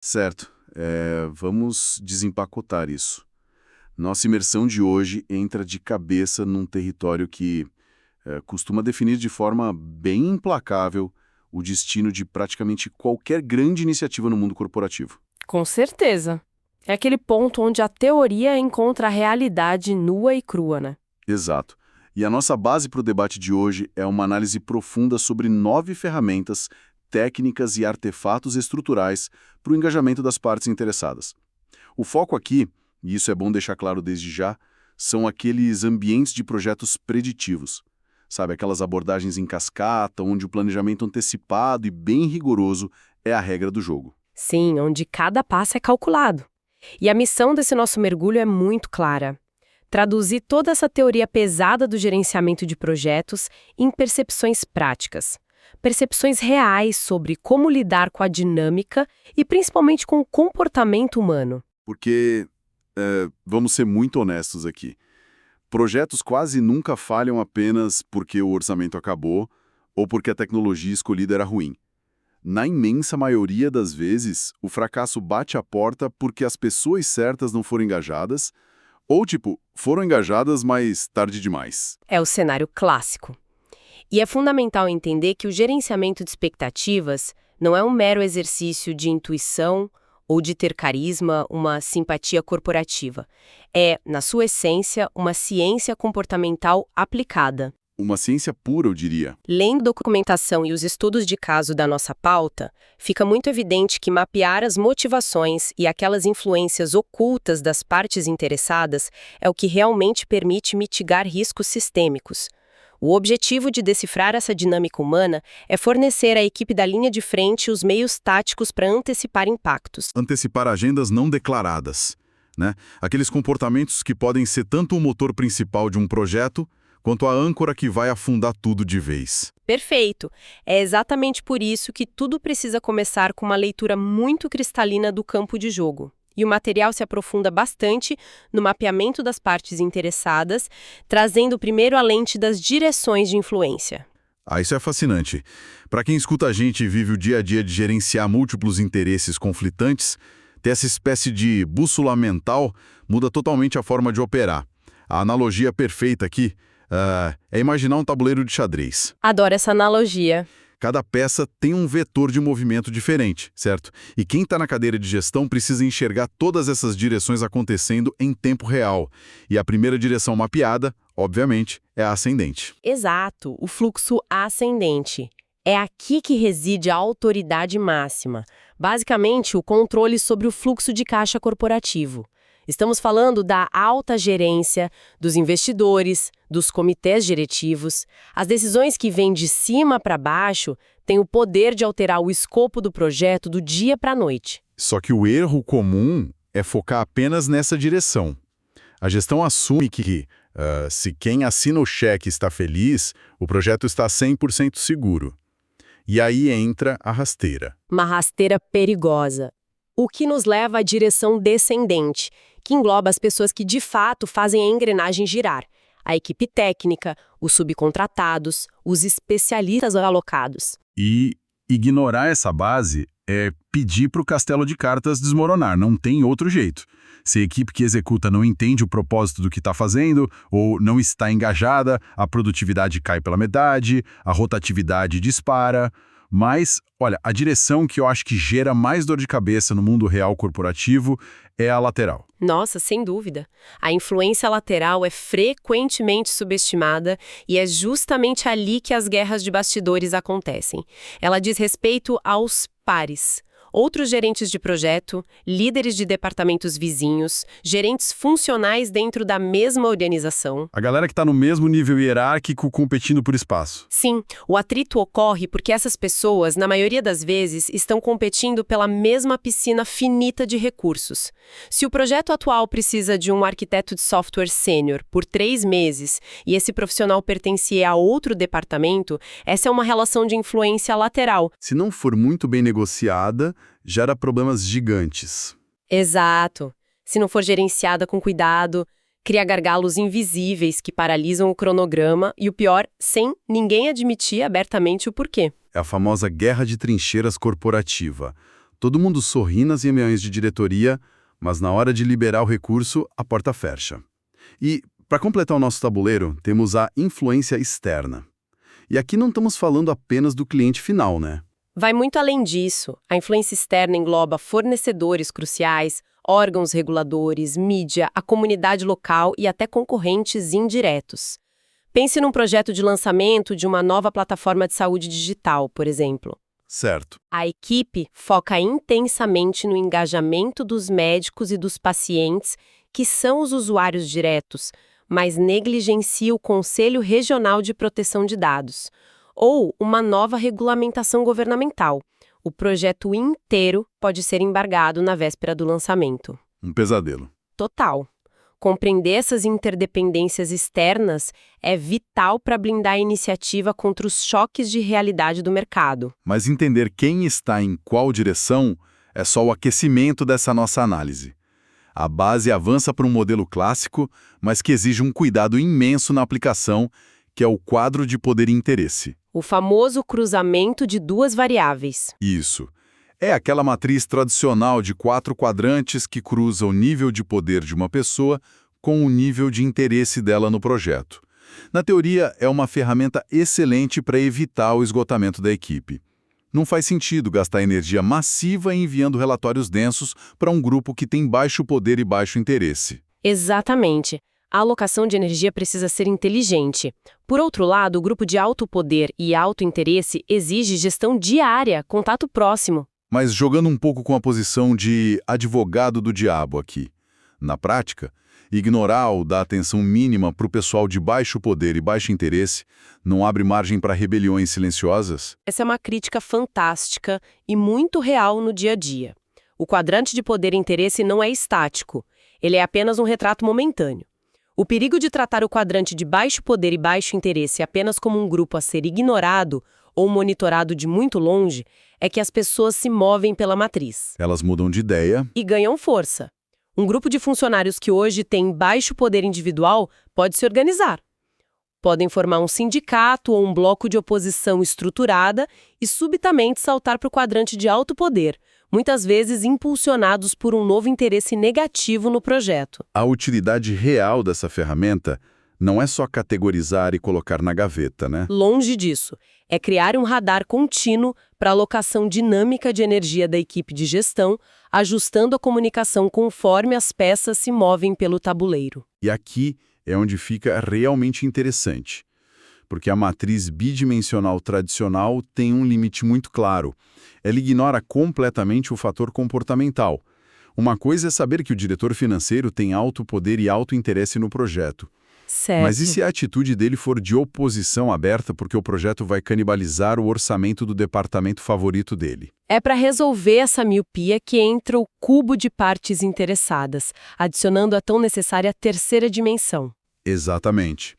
Certo. Vamos desempacotar isso. Nossa imersão de hoje entra de cabeça num território que costuma definir de forma bem implacável o destino de praticamente qualquer grande iniciativa no mundo corporativo. Com certeza. É aquele ponto onde a teoria encontra a realidade nua e crua, né? Exato. E a nossa base para o debate de hoje é uma análise profunda sobre 9 ferramentas, técnicas e artefatos estruturais para o engajamento das partes interessadas. O foco aqui, e isso é bom deixar claro desde já, são aqueles ambientes de projetos preditivos. Sabe, aquelas abordagens em cascata, onde o planejamento antecipado e bem rigoroso é a regra do jogo. Sim, onde cada passo é calculado. E a missão desse nosso mergulho é muito clara: traduzir toda essa teoria pesada do gerenciamento de projetos em percepções práticas. Percepções reais sobre como lidar com a dinâmica e principalmente com o comportamento humano. Porque, vamos ser muito honestos aqui, projetos quase nunca falham apenas porque o orçamento acabou ou porque a tecnologia escolhida era ruim. Na imensa maioria das vezes, o fracasso bate a porta porque as pessoas certas não foram engajadas, ou, foram engajadas, mas tarde demais. É o cenário clássico. E é fundamental entender que o gerenciamento de expectativas não é um mero exercício de intuição ou de ter carisma, uma simpatia corporativa. É, na sua essência, uma ciência comportamental aplicada. Uma ciência pura, eu diria. Lendo a documentação e os estudos de caso da nossa pauta, fica muito evidente que mapear as motivações e aquelas influências ocultas das partes interessadas é o que realmente permite mitigar riscos sistêmicos. O objetivo de decifrar essa dinâmica humana é fornecer à equipe da linha de frente os meios táticos para antecipar impactos. Antecipar agendas não declaradas, né? Aqueles comportamentos que podem ser tanto o motor principal de um projeto, quanto a âncora que vai afundar tudo de vez. Perfeito. É exatamente por isso que tudo precisa começar com uma leitura muito cristalina do campo de jogo. E o material se aprofunda bastante no mapeamento das partes interessadas, trazendo primeiro a lente das direções de influência. Ah, isso é fascinante. Para quem escuta a gente e vive o dia a dia de gerenciar múltiplos interesses conflitantes, ter essa espécie de bússola mental muda totalmente a forma de operar. A analogia perfeita aqui é imaginar um tabuleiro de xadrez. Adoro essa analogia. Cada peça tem um vetor de movimento diferente, certo? E quem está na cadeira de gestão precisa enxergar todas essas direções acontecendo em tempo real. E a primeira direção mapeada, obviamente, é a ascendente. Exato, o fluxo ascendente. É aqui que reside a autoridade máxima. Basicamente, o controle sobre o fluxo de caixa corporativo. Estamos falando da alta gerência, dos investidores, dos comitês diretivos. As decisões que vêm de cima para baixo têm o poder de alterar o escopo do projeto do dia para a noite. Só que o erro comum é focar apenas nessa direção. A gestão assume que, se quem assina o cheque está feliz, o projeto está 100% seguro. E aí entra a rasteira. Uma rasteira perigosa. O que nos leva à direção descendente, que engloba as pessoas que de fato fazem a engrenagem girar. A equipe técnica, os subcontratados, os especialistas alocados. E ignorar essa base é pedir para o castelo de cartas desmoronar, não tem outro jeito. Se a equipe que executa não entende o propósito do que está fazendo ou não está engajada, a produtividade cai pela metade, a rotatividade dispara. Mas, olha, a direção que eu acho que gera mais dor de cabeça no mundo real corporativo é a lateral. Nossa, sem dúvida. A influência lateral é frequentemente subestimada e é justamente ali que as guerras de bastidores acontecem. Ela diz respeito aos pares. Outros gerentes de projeto, líderes de departamentos vizinhos, gerentes funcionais dentro da mesma organização. A galera que está no mesmo nível hierárquico competindo por espaço. Sim, o atrito ocorre porque essas pessoas, na maioria das vezes, estão competindo pela mesma piscina finita de recursos. Se o projeto atual precisa de um arquiteto de software sênior por 3 meses e esse profissional pertencia a outro departamento, essa é uma relação de influência lateral. Se não for muito bem negociada, gera problemas gigantes. Exato. Se não for gerenciada com cuidado, cria gargalos invisíveis que paralisam o cronograma e, o pior, sem ninguém admitir abertamente o porquê. É a famosa guerra de trincheiras corporativa. Todo mundo sorri nas reuniões de diretoria, mas na hora de liberar o recurso, a porta fecha. E, para completar o nosso tabuleiro, temos a influência externa. E aqui não estamos falando apenas do cliente final, né? Vai muito além disso. A influência externa engloba fornecedores cruciais, órgãos reguladores, mídia, a comunidade local e até concorrentes indiretos. Pense num projeto de lançamento de uma nova plataforma de saúde digital, por exemplo. Certo. A equipe foca intensamente no engajamento dos médicos e dos pacientes, que são os usuários diretos, mas negligencia o Conselho Regional de Proteção de Dados, ou uma nova regulamentação governamental. O projeto inteiro pode ser embargado na véspera do lançamento. Um pesadelo. Total. Compreender essas interdependências externas é vital para blindar a iniciativa contra os choques de realidade do mercado. Mas entender quem está em qual direção é só o aquecimento dessa nossa análise. A base avança para um modelo clássico, mas que exige um cuidado imenso na aplicação, que é o quadro de poder e interesse. O famoso cruzamento de duas variáveis. Isso. É aquela matriz tradicional de 4 quadrantes que cruza o nível de poder de uma pessoa com o nível de interesse dela no projeto. Na teoria, é uma ferramenta excelente para evitar o esgotamento da equipe. Não faz sentido gastar energia massiva enviando relatórios densos para um grupo que tem baixo poder e baixo interesse. Exatamente. A alocação de energia precisa ser inteligente. Por outro lado, o grupo de alto poder e alto interesse exige gestão diária, contato próximo. Mas jogando um pouco com a posição de advogado do diabo aqui. Na prática, ignorar ou dar atenção mínima para o pessoal de baixo poder e baixo interesse não abre margem para rebeliões silenciosas? Essa é uma crítica fantástica e muito real no dia a dia. O quadrante de poder e interesse não é estático. Ele é apenas um retrato momentâneo. O perigo de tratar o quadrante de baixo poder e baixo interesse apenas como um grupo a ser ignorado ou monitorado de muito longe é que as pessoas se movem pela matriz. Elas mudam de ideia. E ganham força. Um grupo de funcionários que hoje tem baixo poder individual pode se organizar. Podem formar um sindicato ou um bloco de oposição estruturada e subitamente saltar para o quadrante de alto poder, muitas vezes impulsionados por um novo interesse negativo no projeto. A utilidade real dessa ferramenta não é só categorizar e colocar na gaveta, né? Longe disso. É criar um radar contínuo para a alocação dinâmica de energia da equipe de gestão, ajustando a comunicação conforme as peças se movem pelo tabuleiro. E aqui é onde fica realmente interessante, porque a matriz bidimensional tradicional tem um limite muito claro. Ela ignora completamente o fator comportamental. Uma coisa é saber que o diretor financeiro tem alto poder e alto interesse no projeto. Certo. Mas e se a atitude dele for de oposição aberta porque o projeto vai canibalizar o orçamento do departamento favorito dele? É para resolver essa miopia que entra o cubo de partes interessadas, adicionando a tão necessária terceira dimensão. Exatamente.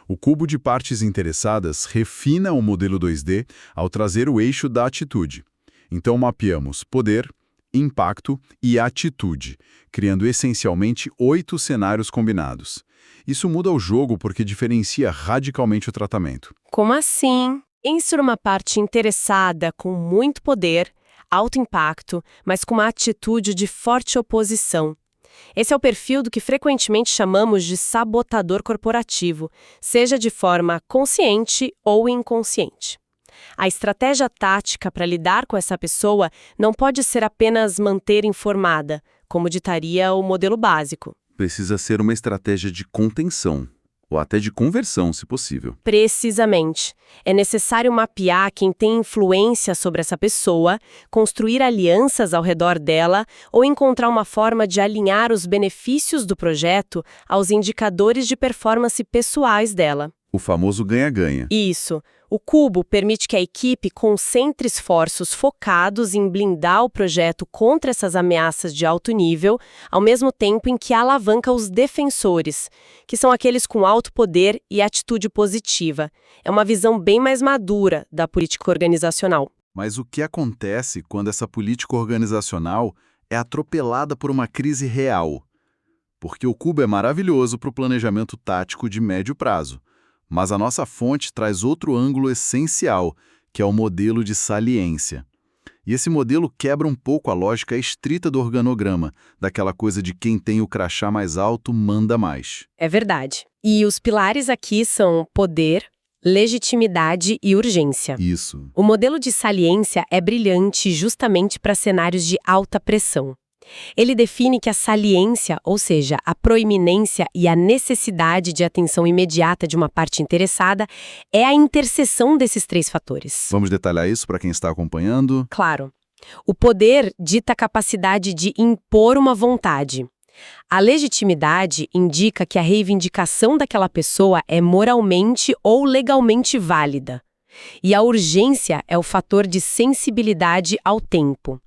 O cubo de partes interessadas refina o modelo 2D ao trazer o eixo da atitude. Então mapeamos poder, impacto e atitude, criando essencialmente 8 cenários combinados. Isso muda o jogo porque diferencia radicalmente o tratamento. Como assim? Insira uma parte interessada com muito poder, alto impacto, mas com uma atitude de forte oposição. Esse é o perfil do que frequentemente chamamos de sabotador corporativo, seja de forma consciente ou inconsciente. A estratégia tática para lidar com essa pessoa não pode ser apenas manter informada, como ditaria o modelo básico. Precisa ser uma estratégia de contenção, ou até de conversão, se possível. Precisamente. É necessário mapear quem tem influência sobre essa pessoa, construir alianças ao redor dela ou encontrar uma forma de alinhar os benefícios do projeto aos indicadores de performance pessoais dela. O famoso ganha-ganha. Isso. O cubo permite que a equipe concentre esforços focados em blindar o projeto contra essas ameaças de alto nível, ao mesmo tempo em que alavanca os defensores, que são aqueles com alto poder e atitude positiva. É uma visão bem mais madura da política organizacional. Mas o que acontece quando essa política organizacional é atropelada por uma crise real? Porque o cubo é maravilhoso para o planejamento tático de médio prazo. Mas a nossa fonte traz outro ângulo essencial, que é o modelo de saliência. E esse modelo quebra um pouco a lógica estrita do organograma, daquela coisa de quem tem o crachá mais alto manda mais. É verdade. E os pilares aqui são poder, legitimidade e urgência. Isso. O modelo de saliência é brilhante justamente para cenários de alta pressão. Ele define que a saliência, ou seja, a proeminência e a necessidade de atenção imediata de uma parte interessada, é a interseção desses três fatores. Vamos detalhar isso para quem está acompanhando? Claro. O poder dita a capacidade de impor uma vontade. A legitimidade indica que a reivindicação daquela pessoa é moralmente ou legalmente válida. E a urgência é o fator de sensibilidade ao tempo.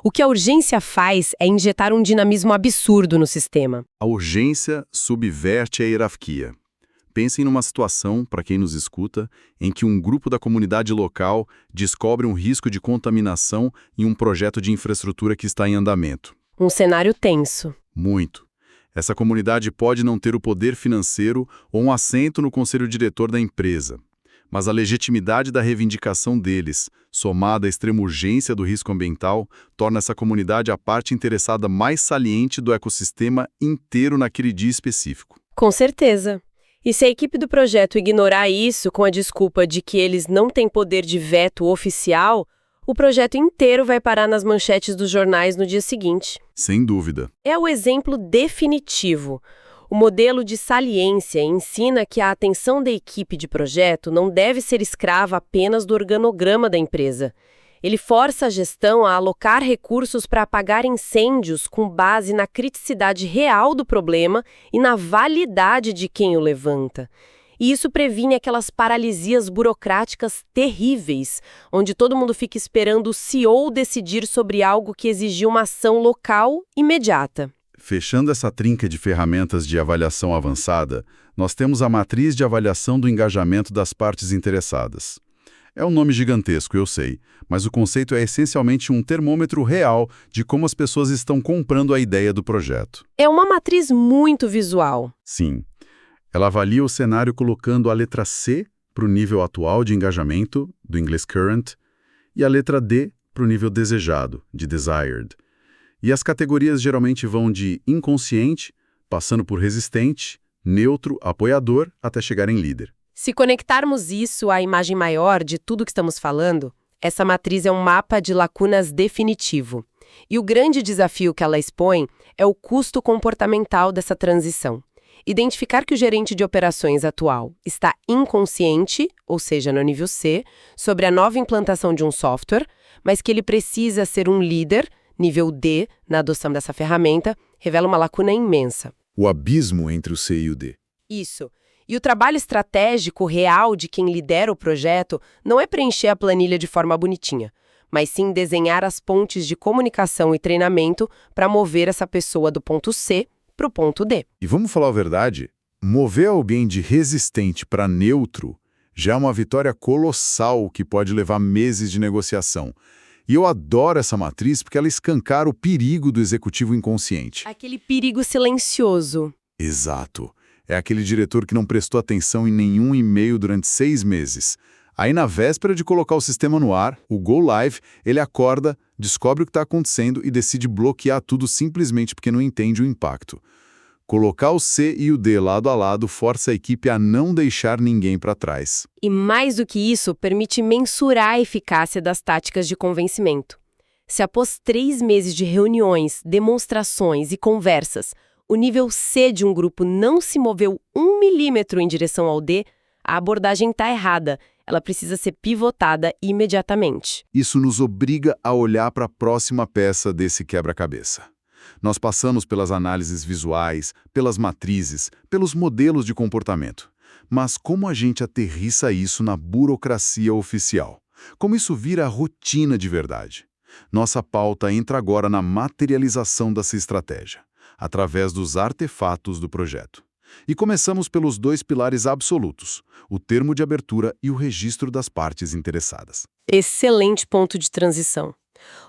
O que a urgência faz é injetar um dinamismo absurdo no sistema. A urgência subverte a hierarquia. Pensem numa situação, para quem nos escuta, em que um grupo da comunidade local descobre um risco de contaminação em um projeto de infraestrutura que está em andamento. Um cenário tenso. Muito. Essa comunidade pode não ter o poder financeiro ou um assento no conselho diretor da empresa. Mas a legitimidade da reivindicação deles, somada à extrema urgência do risco ambiental, torna essa comunidade a parte interessada mais saliente do ecossistema inteiro naquele dia específico. Com certeza. E se a equipe do projeto ignorar isso com a desculpa de que eles não têm poder de veto oficial, o projeto inteiro vai parar nas manchetes dos jornais no dia seguinte. Sem dúvida. É o exemplo definitivo. O modelo de saliência ensina que a atenção da equipe de projeto não deve ser escrava apenas do organograma da empresa. Ele força a gestão a alocar recursos para apagar incêndios com base na criticidade real do problema e na validade de quem o levanta. E isso previne aquelas paralisias burocráticas terríveis, onde todo mundo fica esperando o CEO decidir sobre algo que exigiu uma ação local imediata. Fechando essa trinca de ferramentas de avaliação avançada, nós temos a matriz de avaliação do engajamento das partes interessadas. É um nome gigantesco, eu sei, mas o conceito é essencialmente um termômetro real de como as pessoas estão comprando a ideia do projeto. É uma matriz muito visual. Sim. Ela avalia o cenário colocando a letra C para o nível atual de engajamento, do inglês current, e a letra D para o nível desejado, de desired. E as categorias geralmente vão de inconsciente, passando por resistente, neutro, apoiador, até chegar em líder. Se conectarmos isso à imagem maior de tudo que estamos falando, essa matriz é um mapa de lacunas definitivo. E o grande desafio que ela expõe é o custo comportamental dessa transição. Identificar que o gerente de operações atual está inconsciente, ou seja, no nível C, sobre a nova implantação de um software, mas que ele precisa ser um líder, nível D, na adoção dessa ferramenta, revela uma lacuna imensa. O abismo entre o C e o D. Isso. E o trabalho estratégico real de quem lidera o projeto não é preencher a planilha de forma bonitinha, mas sim desenhar as pontes de comunicação e treinamento para mover essa pessoa do ponto C para o ponto D. E vamos falar a verdade, mover alguém de resistente para neutro já é uma vitória colossal que pode levar meses de negociação. E eu adoro essa matriz porque ela escancara o perigo do executivo inconsciente. Aquele perigo silencioso. Exato. É aquele diretor que não prestou atenção em nenhum e-mail durante 6 meses. Aí, na véspera de colocar o sistema no ar, o Go Live, ele acorda, descobre o que está acontecendo e decide bloquear tudo simplesmente porque não entende o impacto. Colocar o C e o D lado a lado força a equipe a não deixar ninguém para trás. E mais do que isso, permite mensurar a eficácia das táticas de convencimento. Se após 3 meses de reuniões, demonstrações e conversas, o nível C de um grupo não se moveu 1 milímetro em direção ao D, a abordagem está errada. Ela precisa ser pivotada imediatamente. Isso nos obriga a olhar para a próxima peça desse quebra-cabeça. Nós passamos pelas análises visuais, pelas matrizes, pelos modelos de comportamento. Mas como a gente aterrissa isso na burocracia oficial? Como isso vira rotina de verdade? Nossa pauta entra agora na materialização dessa estratégia, através dos artefatos do projeto. E começamos pelos 2 pilares absolutos, o termo de abertura e o registro das partes interessadas. Excelente ponto de transição.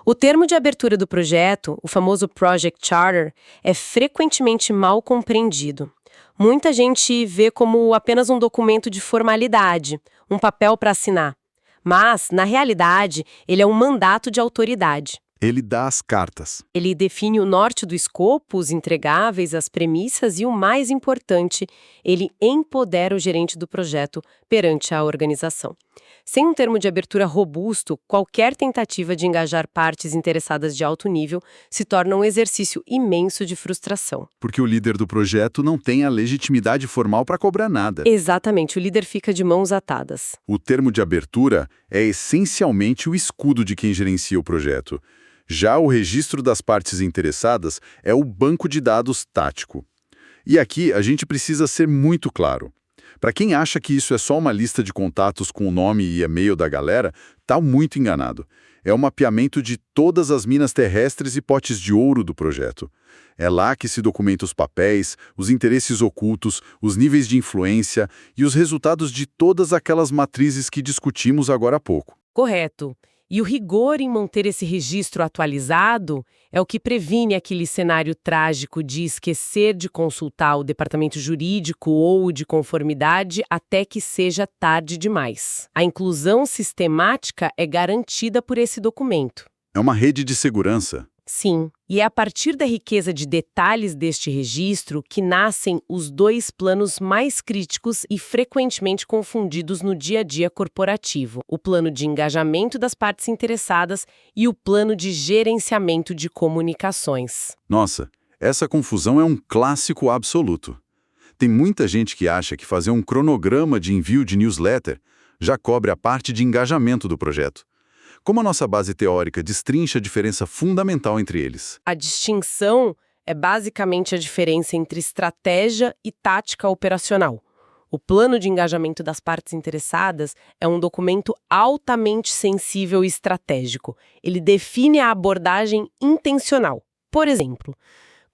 O termo de abertura do projeto, o famoso Project Charter, é frequentemente mal compreendido. Muita gente vê como apenas um documento de formalidade, um papel para assinar. Mas, na realidade, ele é um mandato de autoridade. Ele dá as cartas. Ele define o norte do escopo, os entregáveis, as premissas e, o mais importante, ele empodera o gerente do projeto perante a organização. Sem um termo de abertura robusto, qualquer tentativa de engajar partes interessadas de alto nível se torna um exercício imenso de frustração. Porque o líder do projeto não tem a legitimidade formal para cobrar nada. Exatamente, o líder fica de mãos atadas. O termo de abertura é essencialmente o escudo de quem gerencia o projeto. Já o registro das partes interessadas é o banco de dados tático. E aqui a gente precisa ser muito claro. Para quem acha que isso é só uma lista de contatos com o nome e e-mail da galera, tá muito enganado. É o mapeamento de todas as minas terrestres e potes de ouro do projeto. É lá que se documentam os papéis, os interesses ocultos, os níveis de influência e os resultados de todas aquelas matrizes que discutimos agora há pouco. Correto. E o rigor em manter esse registro atualizado é o que previne aquele cenário trágico de esquecer de consultar o departamento jurídico ou de conformidade até que seja tarde demais. A inclusão sistemática é garantida por esse documento. É uma rede de segurança. Sim, e é a partir da riqueza de detalhes deste registro que nascem os dois planos mais críticos e frequentemente confundidos no dia a dia corporativo: o plano de engajamento das partes interessadas e o plano de gerenciamento de comunicações. Nossa, essa confusão é um clássico absoluto. Tem muita gente que acha que fazer um cronograma de envio de newsletter já cobre a parte de engajamento do projeto. Como a nossa base teórica destrincha a diferença fundamental entre eles? A distinção é basicamente a diferença entre estratégia e tática operacional. O plano de engajamento das partes interessadas é um documento altamente sensível e estratégico. Ele define a abordagem intencional. Por exemplo,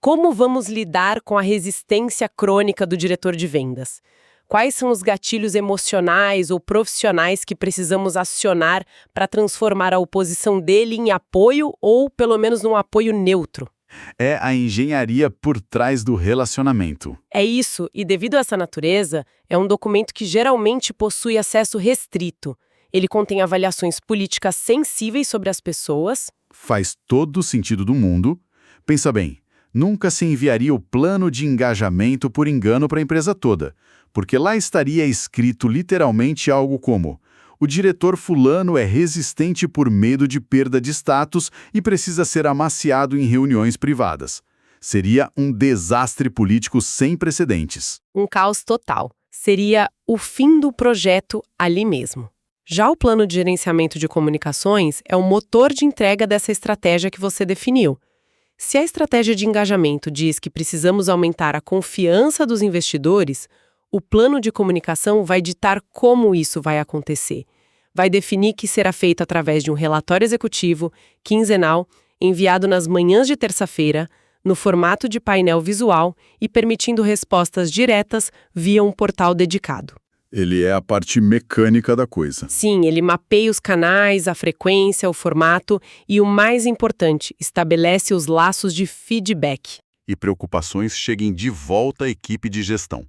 como vamos lidar com a resistência crônica do diretor de vendas? Quais são os gatilhos emocionais ou profissionais que precisamos acionar para transformar a oposição dele em apoio ou, pelo menos, num apoio neutro? É a engenharia por trás do relacionamento. É isso, e devido a essa natureza, é um documento que geralmente possui acesso restrito. Ele contém avaliações políticas sensíveis sobre as pessoas. Faz todo o sentido do mundo. Pensa bem, nunca se enviaria o plano de engajamento por engano para a empresa toda, porque lá estaria escrito literalmente algo como: o diretor fulano é resistente por medo de perda de status e precisa ser amaciado em reuniões privadas. Seria um desastre político sem precedentes. Um caos total. Seria o fim do projeto ali mesmo. Já o plano de gerenciamento de comunicações é o motor de entrega dessa estratégia que você definiu. Se a estratégia de engajamento diz que precisamos aumentar a confiança dos investidores, o plano de comunicação vai ditar como isso vai acontecer. Vai definir que será feito através de um relatório executivo, quinzenal, enviado nas manhãs de terça-feira, no formato de painel visual e permitindo respostas diretas via um portal dedicado. Ele é a parte mecânica da coisa. Sim, ele mapeia os canais, a frequência, o formato e, o mais importante, estabelece os laços de feedback. E preocupações cheguem de volta à equipe de gestão.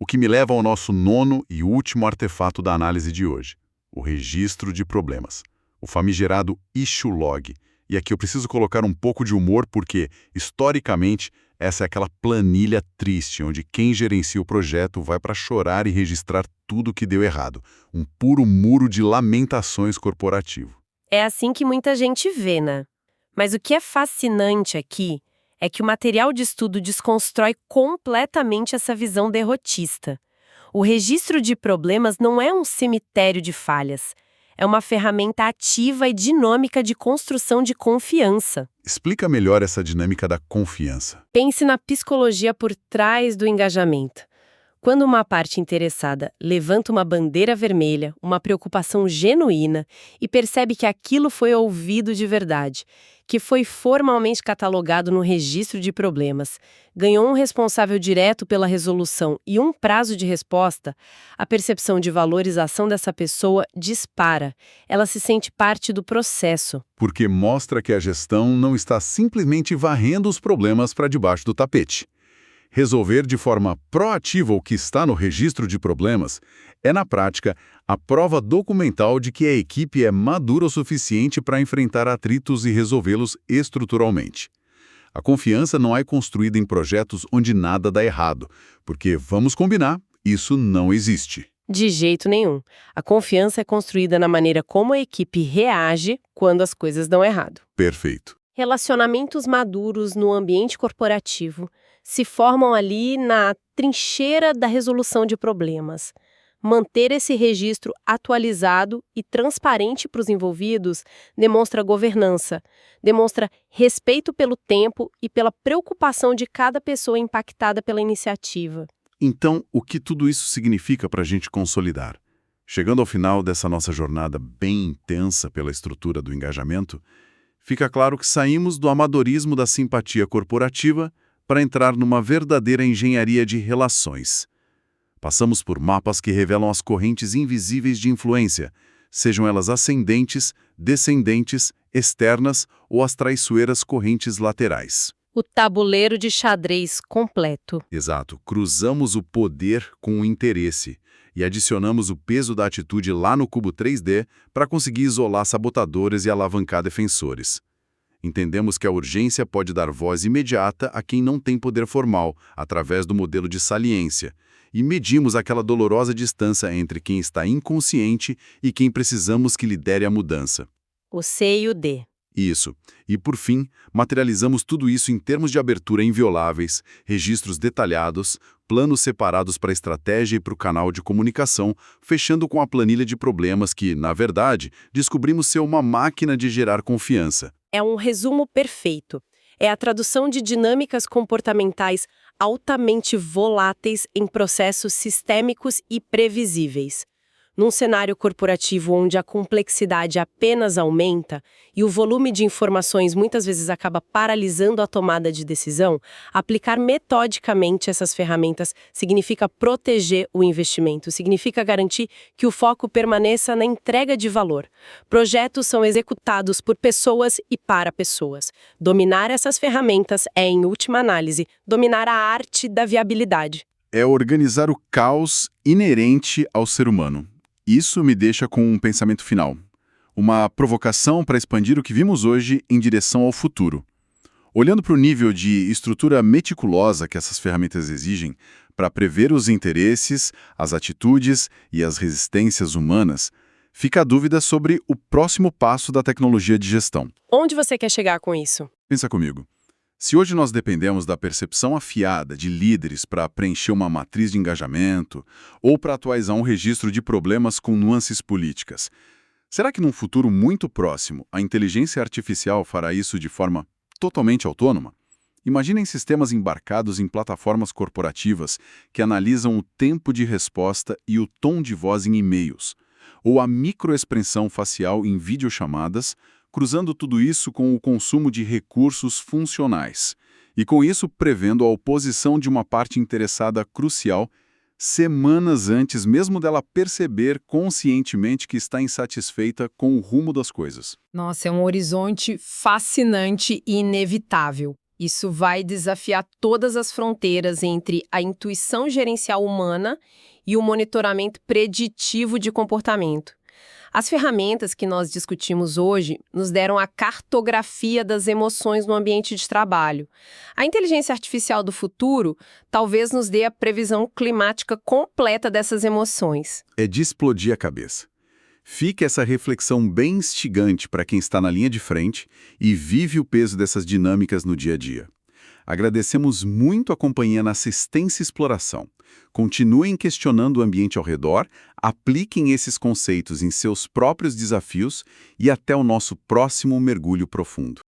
O que me leva ao nosso nono e último artefato da análise de hoje, o registro de problemas, o famigerado issue log. E aqui eu preciso colocar um pouco de humor porque, historicamente, essa é aquela planilha triste, onde quem gerencia o projeto vai para chorar e registrar tudo que deu errado. Um puro muro de lamentações corporativo. É assim que muita gente vê, né? Mas o que é fascinante aqui é que o material de estudo desconstrói completamente essa visão derrotista. O registro de problemas não é um cemitério de falhas. É uma ferramenta ativa e dinâmica de construção de confiança. Explica melhor essa dinâmica da confiança. Pense na psicologia por trás do engajamento. Quando uma parte interessada levanta uma bandeira vermelha, uma preocupação genuína e percebe que aquilo foi ouvido de verdade, que foi formalmente catalogado no registro de problemas, ganhou um responsável direto pela resolução e um prazo de resposta, a percepção de valorização dessa pessoa dispara. Ela se sente parte do processo. Porque mostra que a gestão não está simplesmente varrendo os problemas para debaixo do tapete. Resolver de forma proativa o que está no registro de problemas é, na prática, a prova documental de que a equipe é madura o suficiente para enfrentar atritos e resolvê-los estruturalmente. A confiança não é construída em projetos onde nada dá errado, porque, vamos combinar, isso não existe. De jeito nenhum. A confiança é construída na maneira como a equipe reage quando as coisas dão errado. Perfeito. Relacionamentos maduros no ambiente corporativo se formam ali na trincheira da resolução de problemas. Manter esse registro atualizado e transparente para os envolvidos demonstra governança, demonstra respeito pelo tempo e pela preocupação de cada pessoa impactada pela iniciativa. Então, o que tudo isso significa para a gente consolidar? Chegando ao final dessa nossa jornada bem intensa pela estrutura do engajamento, fica claro que saímos do amadorismo da simpatia corporativa para entrar numa verdadeira engenharia de relações. Passamos por mapas que revelam as correntes invisíveis de influência, sejam elas ascendentes, descendentes, externas ou as traiçoeiras correntes laterais. O tabuleiro de xadrez completo. Exato. Cruzamos o poder com o interesse e adicionamos o peso da atitude lá no cubo 3D para conseguir isolar sabotadores e alavancar defensores. Entendemos que a urgência pode dar voz imediata a quem não tem poder formal, através do modelo de saliência, e medimos aquela dolorosa distância entre quem está inconsciente e quem precisamos que lidere a mudança. O C e o D. Isso. E, por fim, materializamos tudo isso em termos de abertura invioláveis, registros detalhados, planos separados para a estratégia e para o canal de comunicação, fechando com a planilha de problemas que, na verdade, descobrimos ser uma máquina de gerar confiança. É um resumo perfeito. É a tradução de dinâmicas comportamentais altamente voláteis em processos sistêmicos e previsíveis. Num cenário corporativo onde a complexidade apenas aumenta e o volume de informações muitas vezes acaba paralisando a tomada de decisão, aplicar metodicamente essas ferramentas significa proteger o investimento, significa garantir que o foco permaneça na entrega de valor. Projetos são executados por pessoas e para pessoas. Dominar essas ferramentas é, em última análise, dominar a arte da viabilidade. É organizar o caos inerente ao ser humano. Isso me deixa com um pensamento final. Uma provocação para expandir o que vimos hoje em direção ao futuro. Olhando para o nível de estrutura meticulosa que essas ferramentas exigem para prever os interesses, as atitudes e as resistências humanas, fica a dúvida sobre o próximo passo da tecnologia de gestão. Onde você quer chegar com isso? Pensa comigo. Se hoje nós dependemos da percepção afiada de líderes para preencher uma matriz de engajamento ou para atualizar um registro de problemas com nuances políticas, será que num futuro muito próximo a inteligência artificial fará isso de forma totalmente autônoma? Imaginem sistemas embarcados em plataformas corporativas que analisam o tempo de resposta e o tom de voz em e-mails, ou a microexpressão facial em videochamadas, cruzando tudo isso com o consumo de recursos funcionais, e com isso prevendo a oposição de uma parte interessada crucial semanas antes mesmo dela perceber conscientemente que está insatisfeita com o rumo das coisas. Nossa, é um horizonte fascinante e inevitável. Isso vai desafiar todas as fronteiras entre a intuição gerencial humana e o monitoramento preditivo de comportamento. As ferramentas que nós discutimos hoje nos deram a cartografia das emoções no ambiente de trabalho. A inteligência artificial do futuro talvez nos dê a previsão climática completa dessas emoções. É de explodir a cabeça. Fica essa reflexão bem instigante para quem está na linha de frente e vive o peso dessas dinâmicas no dia a dia. Agradecemos muito a companhia na Assistência e Exploração. Continuem questionando o ambiente ao redor, apliquem esses conceitos em seus próprios desafios e até o nosso próximo mergulho profundo.